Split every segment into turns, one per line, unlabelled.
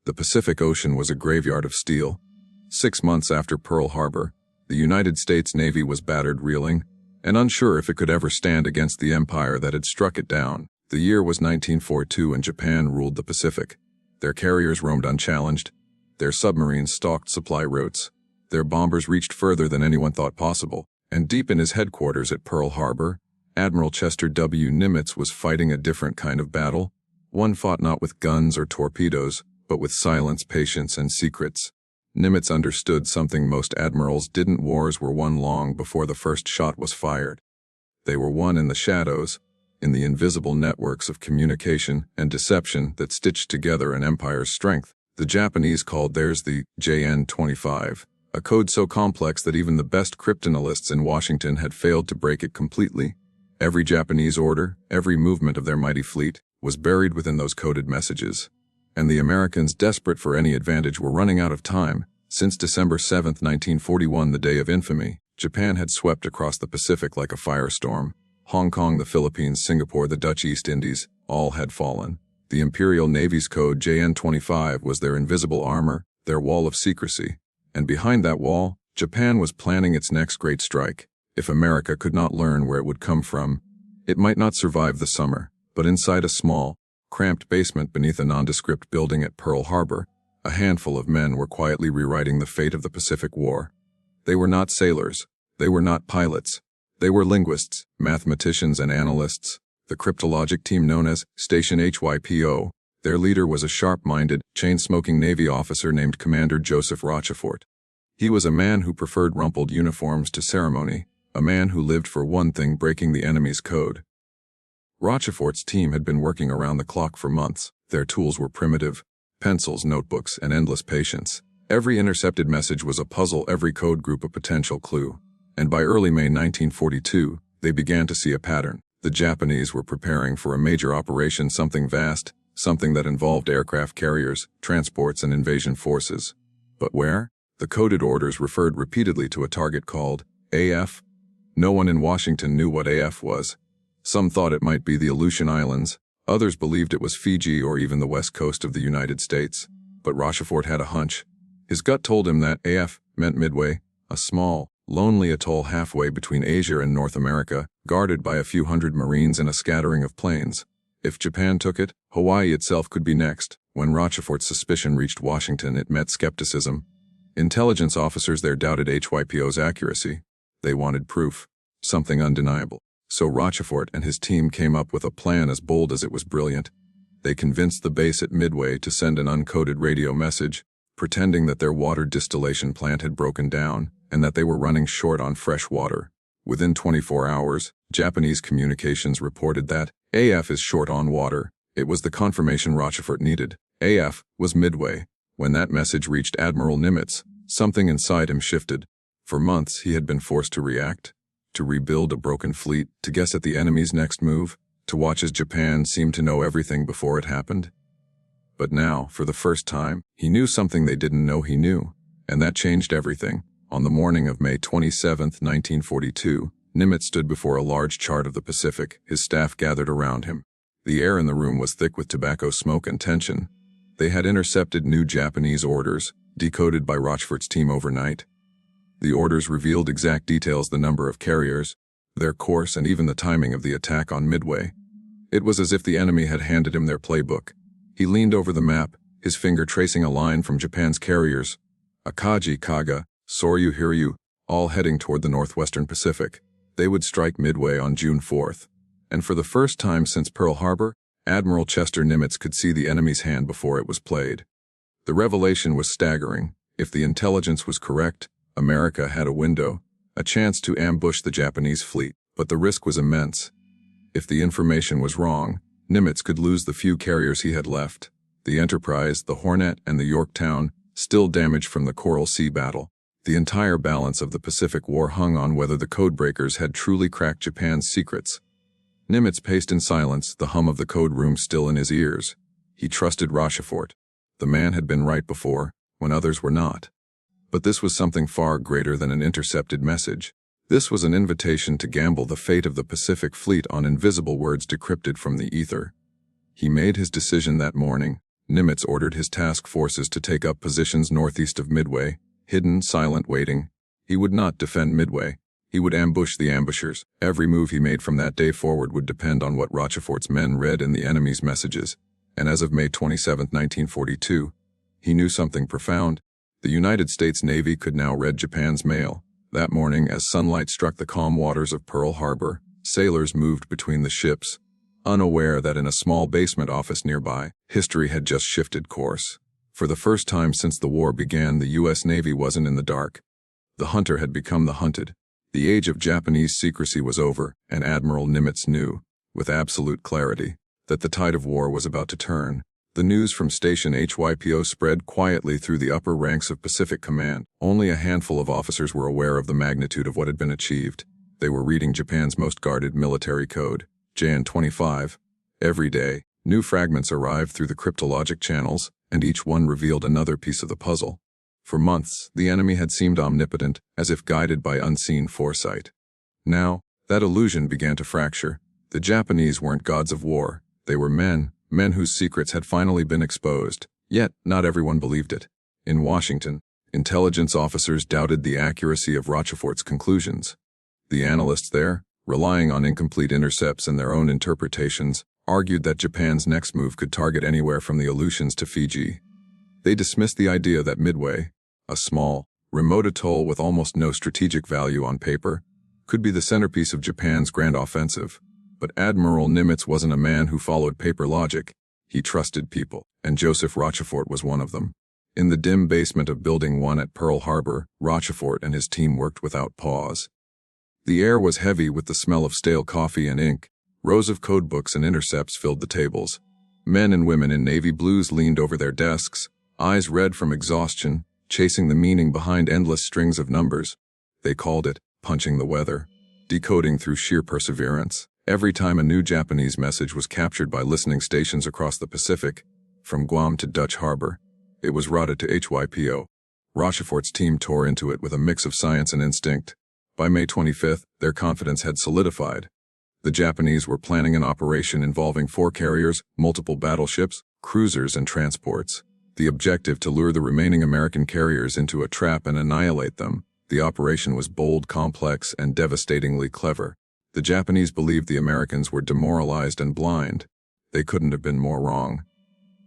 The Pacific Ocean was a graveyard of steel. 6 months after Pearl Harbor, the United States Navy was battered, reeling, and unsure if it could ever stand against the empire that had struck it down. The year was 1942 and Japan ruled the Pacific. Their carriers roamed unchallenged. Their submarines stalked supply routes. Their bombers reached further than anyone thought possible. And deep in his headquarters at Pearl Harbor, Admiral Chester W. Nimitz was fighting a different kind of battle. One fought not with guns or torpedoes, but with silence, patience, and secrets. Nimitz understood something most admirals didn't. Wars were won long before the first shot was fired. They were won in the shadows, in the invisible networks of communication and deception that stitched together an empire's strength. The Japanese called theirs the JN-25, a code so complex that even the best cryptanalysts in Washington had failed to break it completely. Every Japanese order, every movement of their mighty fleet, was buried within those coded messages. And the Americans, desperate for any advantage, were running out of time. Since December 7, 1941, the day of infamy, Japan had swept across the Pacific like a firestorm. Hong Kong, the Philippines, Singapore, the Dutch East Indies, all had fallen. The Imperial Navy's code JN-25 was their invisible armor, their wall of secrecy. And behind that wall, Japan was planning its next great strike. If America could not learn where it would come from, it might not survive the summer. But inside a small, cramped basement beneath a nondescript building at Pearl Harbor, a handful of men were quietly rewriting the fate of the Pacific War. They were not sailors. They were not pilots. They were linguists, mathematicians, and analysts. The cryptologic team known as Station Hypo. Their leader was a sharp-minded, chain-smoking Navy officer named Commander Joseph Rochefort. He was a man who preferred rumpled uniforms to ceremony, a man who lived for one thing: breaking the enemy's code. Rochefort's team had been working around the clock for months. Their tools were primitive: pencils, notebooks, and endless patience. Every intercepted message was a puzzle, every code group a potential clue. And by early May 1942, they began to see a pattern. The Japanese were preparing for a major operation, something vast, something that involved aircraft carriers, transports, and invasion forces. But where? The coded orders referred repeatedly to a target called AF. No one in Washington knew what AF was. Some thought it might be the Aleutian Islands. Others believed it was Fiji or even the west coast of the United States. But Rochefort had a hunch. His gut told him that AF meant Midway, a small, lonely atoll halfway between Asia and North America, guarded by a few hundred Marines and a scattering of planes. If Japan took it, Hawaii itself could be next. When Rochefort's suspicion reached Washington, it met skepticism. Intelligence officers there doubted Hypo's accuracy. They wanted proof, something undeniable. So Rochefort and his team came up with a plan as bold as it was brilliant. They convinced the base at Midway to send an uncoded radio message, pretending that their water distillation plant had broken down and that they were running short on fresh water. Within 24 hours, Japanese communications reported that AF is short on water. It was the confirmation Rochefort needed. AF was Midway. When that message reached Admiral Nimitz, something inside him shifted. For months he had been forced to react, to rebuild a broken fleet, to guess at the enemy's next move, to watch as Japan seemed to know everything before it happened. But now, for the first time, he knew something they didn't know he knew, and that changed everything. On the morning of May 27, 1942, Nimitz stood before a large chart of the Pacific, his staff gathered around him. The air in the room was thick with tobacco smoke and tension. They had intercepted new Japanese orders, decoded by Rochefort's team overnight. The orders revealed exact details: the number of carriers, their course, and even the timing of the attack on Midway. It was as if the enemy had handed him their playbook. He leaned over the map, his finger tracing a line from Japan's carriers: Akagi, Kaga, Soryu, Hiryu, all heading toward the northwestern Pacific. They would strike Midway on June 4th. And for the first time since Pearl Harbor, Admiral Chester Nimitz could see the enemy's hand before it was played. The revelation was staggering. If the intelligence was correct, America had a window, a chance to ambush the Japanese fleet, but the risk was immense. If the information was wrong, Nimitz could lose the few carriers he had left: the Enterprise, the Hornet, and the Yorktown, still damaged from the Coral Sea battle. The entire balance of the Pacific War hung on whether the codebreakers had truly cracked Japan's secrets. Nimitz paced in silence, the hum of the code room still in his ears. He trusted Rochefort. The man had been right before, when others were not. But this was something far greater than an intercepted message. This was an invitation to gamble the fate of the Pacific Fleet on invisible words decrypted from the ether. He made his decision that morning, Nimitz ordered his task forces to take up positions northeast of Midway, hidden, silent, waiting. He would not defend Midway. He would ambush the ambushers. Every move he made from that day forward would depend on what Rochefort's men read in the enemy's messages. And as of May 27, 1942, he knew something profound. The United States Navy could now read Japan's mail. That morning, as sunlight struck the calm waters of Pearl Harbor, sailors moved between the ships, unaware that in a small basement office nearby, history had just shifted course. For the first time since the war began, the U.S. Navy wasn't in the dark. The hunter had become the hunted. The age of Japanese secrecy was over, and Admiral Nimitz knew, with absolute clarity, that the tide of war was about to turn. The news from Station Hypo spread quietly through the upper ranks of Pacific Command. Only a handful of officers were aware of the magnitude of what had been achieved. They were reading Japan's most guarded military code, JN 25. Every day, new fragments arrived through the cryptologic channels, and each one revealed another piece of the puzzle. For months, the enemy had seemed omnipotent, as if guided by unseen foresight. Now, that illusion began to fracture. The Japanese weren't gods of war. They were men whose secrets had finally been exposed. Yet, not everyone believed it. In Washington, intelligence officers doubted the accuracy of Rochefort's conclusions. The analysts there, relying on incomplete intercepts and their own interpretations, argued that Japan's next move could target anywhere from the Aleutians to Fiji. They dismissed the idea that Midway, a small, remote atoll with almost no strategic value on paper, could be the centerpiece of Japan's grand offensive. But Admiral Nimitz wasn't a man who followed paper logic. He trusted people, and Joseph Rochefort was one of them. In the dim basement of Building 1 at Pearl Harbor, Rochefort and his team worked without pause. The air was heavy with the smell of stale coffee and ink. Rows of codebooks and intercepts filled the tables. Men and women in navy blues leaned over their desks, eyes red from exhaustion, chasing the meaning behind endless strings of numbers. They called it punching the weather, decoding through sheer perseverance. Every time a new Japanese message was captured by listening stations across the Pacific, from Guam to Dutch Harbor, it was routed to Hypo. Rochefort's team tore into it with a mix of science and instinct. By May 25th, their confidence had solidified. The Japanese were planning an operation involving 4 carriers, multiple battleships, cruisers, and transports. The objective to lure the remaining American carriers into a trap and annihilate them. The operation was bold, complex, and devastatingly clever. The Japanese believed the Americans were demoralized and blind. They couldn't have been more wrong.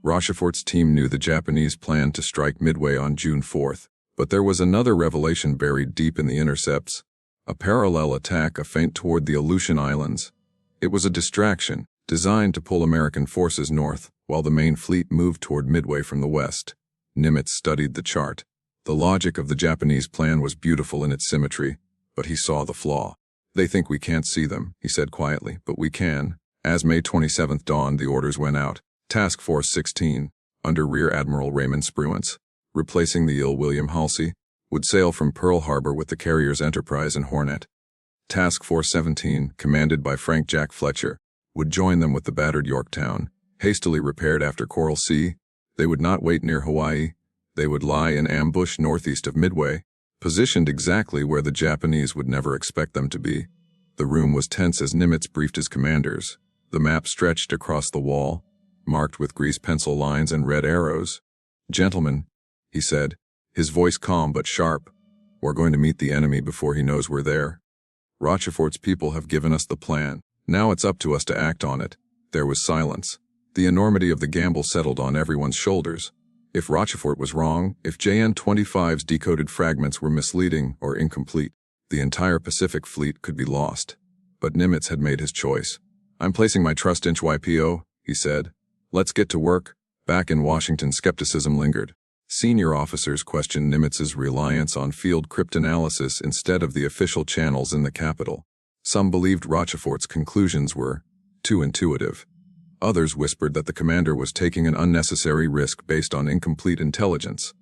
Rochefort's team knew the Japanese planned to strike Midway on June 4th, but there was another revelation buried deep in the intercepts. A parallel attack, a feint toward the Aleutian Islands. It was a distraction, designed to pull American forces north, while the main fleet moved toward Midway from the west. Nimitz studied the chart. The logic of the Japanese plan was beautiful in its symmetry, but he saw the flaw. "They think we can't see them," he said quietly, "but we can." As May 27th dawned, the orders went out. Task Force 16, under Rear Admiral Raymond Spruance, replacing the ill William Halsey, would sail from Pearl Harbor with the carriers Enterprise and Hornet. Task Force 17, commanded by Frank Jack Fletcher, would join them with the battered Yorktown, hastily repaired after Coral Sea. They would not wait near Hawaii. They would lie in ambush northeast of Midway, positioned exactly where the Japanese would never expect them to be. The room was tense as Nimitz briefed his commanders. The map stretched across the wall, marked with grease pencil lines and red arrows. "Gentlemen," he said, his voice calm but sharp, "we're going to meet the enemy before he knows we're there. Rochefort's people have given us the plan. Now it's up to us to act on it." There was silence. The enormity of the gamble settled on everyone's shoulders. If Rochefort was wrong, if JN 25's decoded fragments were misleading or incomplete, the entire Pacific fleet could be lost. But Nimitz had made his choice. "I'm placing my trust in Hypo," he said. "Let's get to work." Back in Washington, skepticism lingered. Senior officers questioned Nimitz's reliance on field cryptanalysis instead of the official channels in the capital. Some believed Rochefort's conclusions were too intuitive. Others whispered that the commander was taking an unnecessary risk based on incomplete intelligence.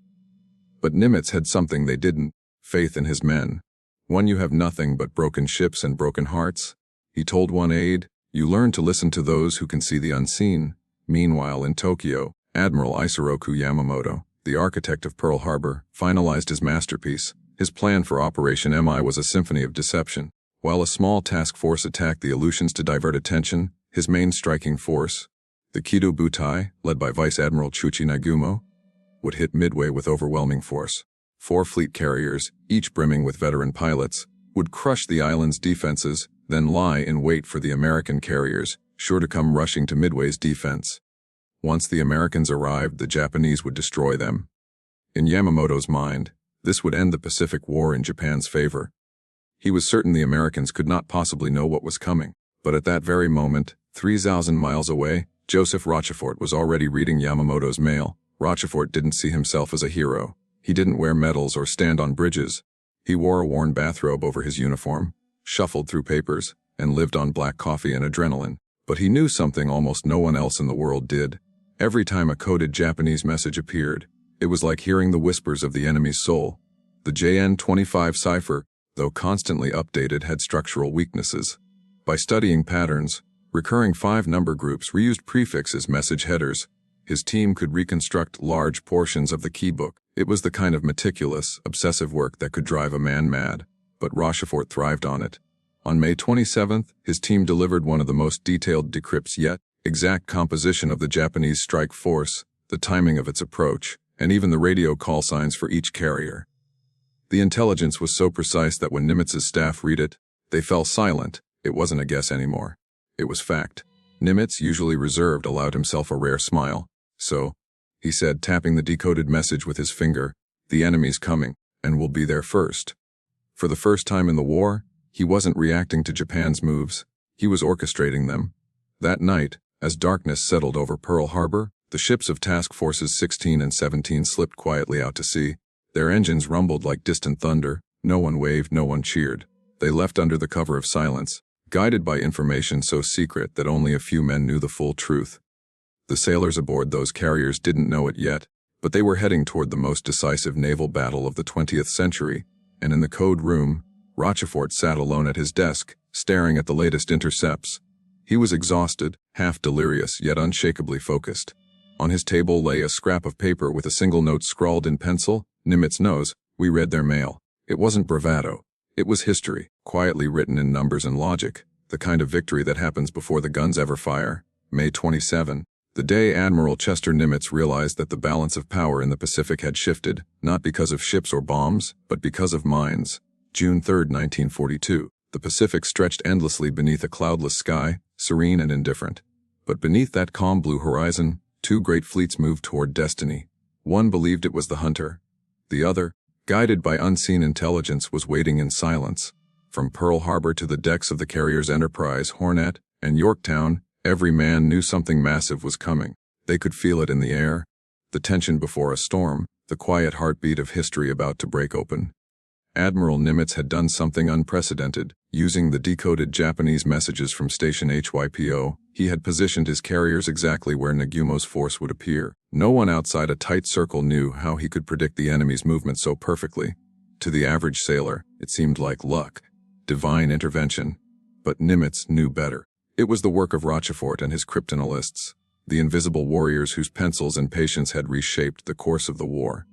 But Nimitz had something they didn't: faith in his men. "When you have nothing but broken ships and broken hearts," he told one aide, "you learn to listen to those who can see the unseen." Meanwhile, in Tokyo, Admiral Isoroku Yamamoto, the architect of Pearl Harbor, finalized his masterpiece. His plan for Operation MI was a symphony of deception. While a small task force attacked the Aleutians to divert attention, his main striking force, The Kido Butai, led by Vice Admiral Chuchi Nagumo, would hit Midway with overwhelming force. 4 fleet carriers, each brimming with veteran pilots, would crush the island's defenses, then lie in wait for the American carriers, sure to come rushing to Midway's defense. Once the Americans arrived, the Japanese would destroy them. In Yamamoto's mind, this would end the Pacific War in Japan's favor. He was certain the Americans could not possibly know what was coming, but at that very moment, 3,000 miles away, Joseph Rochefort was already reading Yamamoto's mail. Rochefort didn't see himself as a hero. He didn't wear medals or stand on bridges. He wore a worn bathrobe over his uniform, shuffled through papers, and lived on black coffee and adrenaline. But he knew something almost no one else in the world did. Every time a coded Japanese message appeared, it was like hearing the whispers of the enemy's soul. The JN-25 cipher, though constantly updated, had structural weaknesses. By studying patterns, recurring 5-number groups reused prefixes message headers. His team could reconstruct large portions of the keybook. It was the kind of meticulous, obsessive work that could drive a man mad, but Rochefort thrived on it. On May 27th, his team delivered one of the most detailed decrypts yet, exact composition of the Japanese strike force, the timing of its approach, and even the radio call signs for each carrier. The intelligence was so precise that when Nimitz's staff read it, they fell silent. It wasn't a guess anymore. It was fact. Nimitz, usually reserved, allowed himself a rare smile. "So," he said, tapping the decoded message with his finger, "the enemy's coming, and we'll be there first." For the first time in the war, he wasn't reacting to Japan's moves. He was orchestrating them. That night, as darkness settled over Pearl Harbor, the ships of Task Forces 16 and 17 slipped quietly out to sea. Their engines rumbled like distant thunder. No one waved, no one cheered. They left under the cover of silence, guided by information so secret that only a few men knew the full truth. The sailors aboard those carriers didn't know it yet, but they were heading toward the most decisive naval battle of the 20th century, and in the code room, Rochefort sat alone at his desk, staring at the latest intercepts. He was exhausted, half delirious, yet unshakably focused. On his table lay a scrap of paper with a single note scrawled in pencil. "Nimitz knows, we read their mail." It wasn't bravado. It was history, quietly written in numbers and logic, the kind of victory that happens before the guns ever fire. May 27, the day Admiral Chester Nimitz realized that the balance of power in the Pacific had shifted, not because of ships or bombs, but because of minds. June 3, 1942. The Pacific stretched endlessly beneath a cloudless sky, serene and indifferent. But beneath that calm blue horizon, 2 great fleets moved toward destiny. One believed it was the hunter. The other, guided by unseen intelligence, was waiting in silence. From Pearl Harbor to the decks of the carriers Enterprise, Hornet, and Yorktown, every man knew something massive was coming. They could feel it in the air, the tension before a storm, the quiet heartbeat of history about to break open. Admiral Nimitz had done something unprecedented. Using the decoded Japanese messages from Station Hypo, he had positioned his carriers exactly where Nagumo's force would appear. No one outside a tight circle knew how he could predict the enemy's movement so perfectly. To the average sailor, it seemed like luck, divine intervention. But Nimitz knew better. It was the work of Rochefort and his cryptanalysts, the invisible warriors whose pencils and patience had reshaped the course of the war.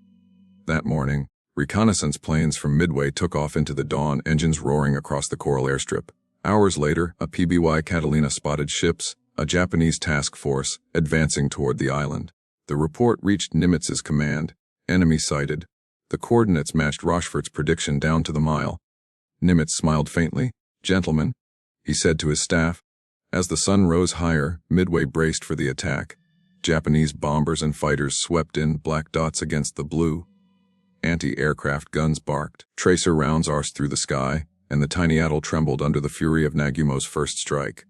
That morning, reconnaissance planes from Midway took off into the dawn, engines roaring across the coral airstrip. Hours later, a PBY Catalina spotted ships, a Japanese task force, advancing toward the island. The report reached Nimitz's command. Enemy sighted. The coordinates matched Rochefort's prediction down to the mile. Nimitz smiled faintly. "Gentlemen," he said to his staff. As the sun rose higher, Midway braced for the attack. Japanese bombers and fighters swept in, black dots against the blue. Anti-aircraft guns barked, tracer rounds arced through the sky, and the tiny atoll trembled under the fury of Nagumo's first strike.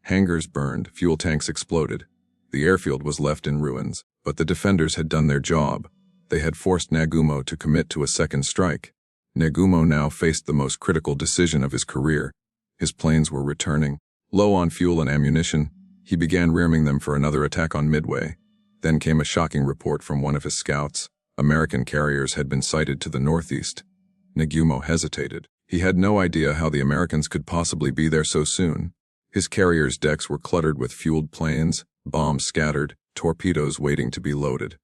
Hangars burned, fuel tanks exploded. The airfield was left in ruins, but the defenders had done their job. They had forced Nagumo to commit to a second strike. Nagumo now faced the most critical decision of his career. His planes were returning. Low on fuel and ammunition, he began rearming them for another attack on Midway. Then came a shocking report from one of his scouts. American carriers had been sighted to the northeast. Nagumo hesitated. He had no idea how the Americans could possibly be there so soon. His carriers' decks were cluttered with fueled planes, bombs scattered, torpedoes waiting to be loaded.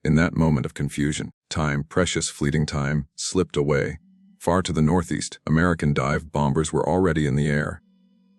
In that moment of confusion, time, precious fleeting time, slipped away. Far to the northeast, American dive bombers were already in the air.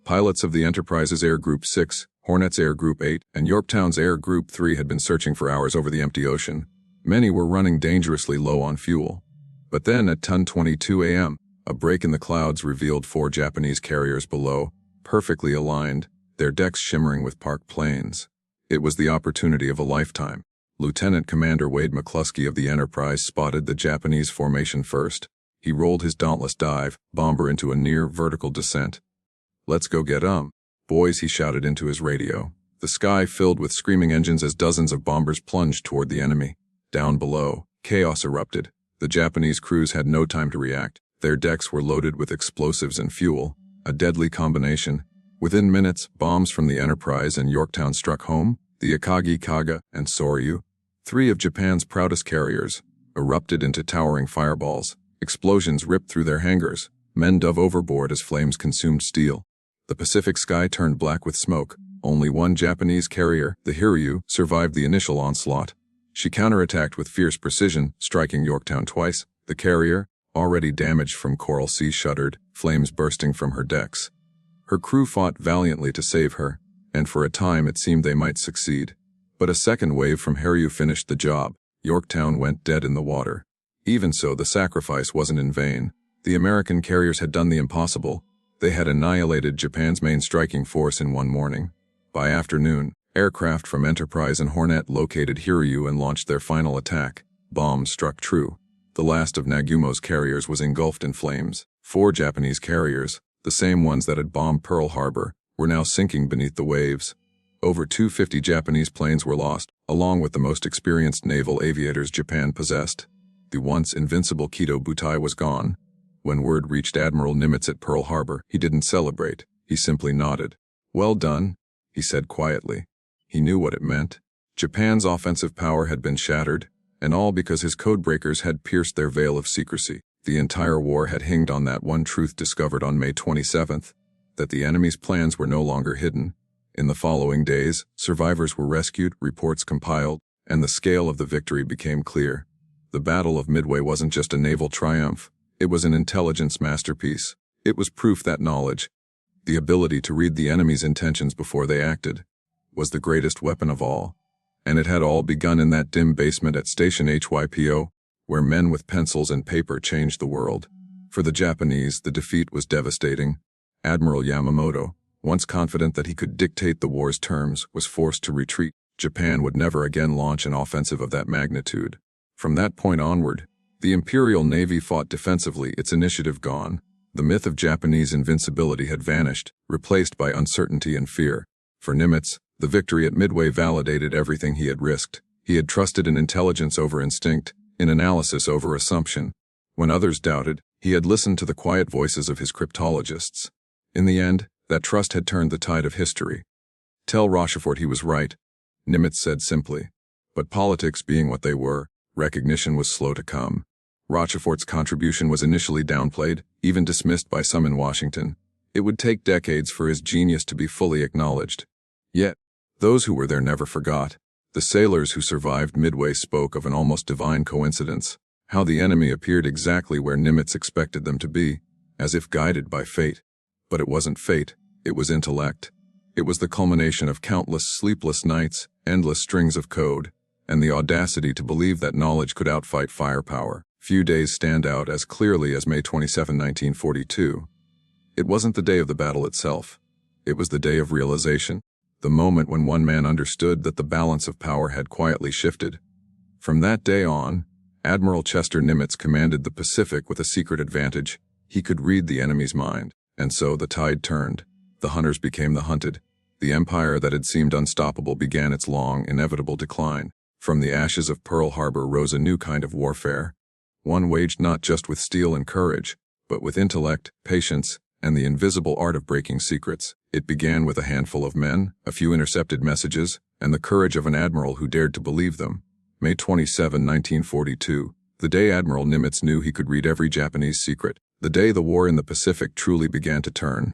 Pilots of the Enterprise's Air Group 6, Hornet's Air Group 8 and Yorktown's Air Group 3 had been searching for hours over the empty ocean. Many were running dangerously low on fuel. But then at 10:22 a.m., a break in the clouds revealed 4 Japanese carriers below, perfectly aligned, their decks shimmering with parked planes. It was the opportunity of a lifetime. Lieutenant Commander Wade McCluskey of the Enterprise spotted the Japanese formation first. He rolled his dauntless dive bomber into a near vertical descent. "Let's go get 'em, boys," he shouted into his radio. The sky filled with screaming engines as dozens of bombers plunged toward the enemy. Down below, chaos erupted. The Japanese crews had no time to react. Their decks were loaded with explosives and fuel, a deadly combination. Within minutes, bombs from the Enterprise and Yorktown struck home. The Akagi, Kaga, and Soryu, 3 of Japan's proudest carriers, erupted into towering fireballs. Explosions ripped through their hangars. Men dove overboard as flames consumed steel. The Pacific sky turned black with smoke. Only one Japanese carrier, the Hiryu, survived the initial onslaught. She counterattacked with fierce precision, striking Yorktown twice. The carrier, already damaged from Coral Sea, shuddered, flames bursting from her decks. Her crew fought valiantly to save her, and for a time it seemed they might succeed. But a second wave from Hiryu finished the job. Yorktown went dead in the water. Even so, the sacrifice wasn't in vain. The American carriers had done the impossible. They had annihilated Japan's main striking force in one morning. By afternoon, aircraft from Enterprise and Hornet located Hiryu and launched their final attack. Bombs struck true. The last of Nagumo's carriers was engulfed in flames. 4 Japanese carriers, the same ones that had bombed Pearl Harbor, were now sinking beneath the waves. Over 250 Japanese planes were lost, along with the most experienced naval aviators Japan possessed. The once invincible Kido Butai was gone. When word reached Admiral Nimitz at Pearl Harbor, he didn't celebrate. He simply nodded. "Well done," he said quietly. He knew what it meant. Japan's offensive power had been shattered, and all because his codebreakers had pierced their veil of secrecy. The entire war had hinged on that one truth discovered on May 27th, that the enemy's plans were no longer hidden. In the following days, survivors were rescued, reports compiled, and the scale of the victory became clear. The Battle of Midway wasn't just a naval triumph. It was an intelligence masterpiece. It was proof that knowledge, the ability to read the enemy's intentions before they acted, was the greatest weapon of all. And it had all begun in that dim basement at Station Hypo, where men with pencils and paper changed the world. For the Japanese, the defeat was devastating. Admiral Yamamoto, once confident that he could dictate the war's terms, was forced to retreat. Japan would never again launch an offensive of that magnitude. From that point onward, the Imperial Navy fought defensively, its initiative gone. The myth of Japanese invincibility had vanished, replaced by uncertainty and fear. For Nimitz, the victory at Midway validated everything he had risked. He had trusted in intelligence over instinct, in analysis over assumption. When others doubted, he had listened to the quiet voices of his cryptologists. In the end, that trust had turned the tide of history. "Tell Rochefort he was right," Nimitz said simply. But politics being what they were, recognition was slow to come. Rochefort's contribution was initially downplayed, even dismissed by some in Washington. It would take decades for his genius to be fully acknowledged. Yet, those who were there never forgot. The sailors who survived Midway spoke of an almost divine coincidence, how the enemy appeared exactly where Nimitz expected them to be, as if guided by fate. But it wasn't fate, it was intellect. It was the culmination of countless sleepless nights, endless strings of code, and the audacity to believe that knowledge could outfight firepower. Few days stand out as clearly as May 27, 1942. It wasn't the day of the battle itself. It was the day of realization, the moment when one man understood that the balance of power had quietly shifted. From that day on, Admiral Chester Nimitz commanded the Pacific with a secret advantage. He could read the enemy's mind, and so the tide turned. The hunters became the hunted. The empire that had seemed unstoppable began its long, inevitable decline. From the ashes of Pearl Harbor rose a new kind of warfare, one waged not just with steel and courage, but with intellect, patience, and the invisible art of breaking secrets. It began with a handful of men, a few intercepted messages, and the courage of an admiral who dared to believe them. May 27, 1942, the day Admiral Nimitz knew he could read every Japanese secret, the day the war in the Pacific truly began to turn.